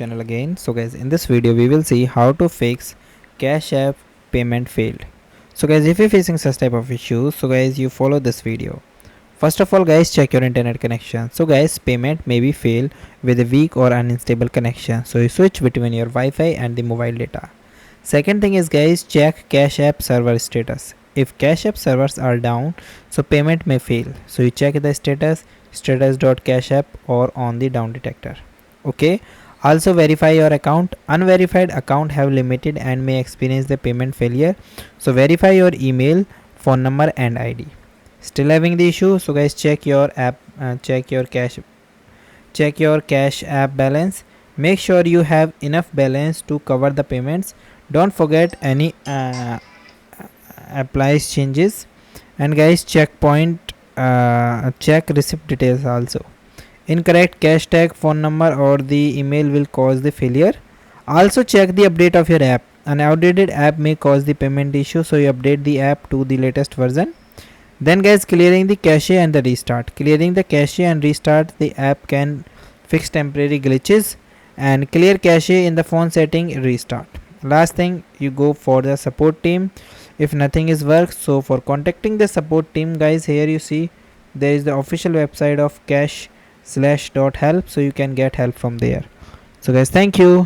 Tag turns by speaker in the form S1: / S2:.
S1: Channel again. So guys, in this video we will see how to fix Cash App payment failed. So guys, if you're facing such type of issues, so guys, you follow this video. First of all guys, check your internet connection. So guys, payment may be failed with a weak or unstable connection, so you switch between your Wi-Fi and the mobile data. Second thing is guys, check Cash App server status. If Cash App servers are down, so payment may fail, so you check the status.cashapp or on the down detector. Okay, also verify your account. Unverified account have limited and may experience the payment failure, so verify your email, phone number and ID. Still having the issue, so guys, check your app, check your Cash App balance. Make sure you have enough balance to cover the payments. Don't forget any applies changes. And guys, check receipt details also. Incorrect cash tag, phone number or the email will cause the failure. Also check the update of your app. An outdated app may cause the payment issue, so you update the app to the latest version. Then guys, clearing the cache and the restart. Clearing the cache and restart the app can fix temporary glitches, and clear cache in the phone setting, restart. Last thing, you go for the support team if nothing is works. So for contacting the support team guys, here you see there is the official website of cash/help, so you can get help from there. So guys, thank you.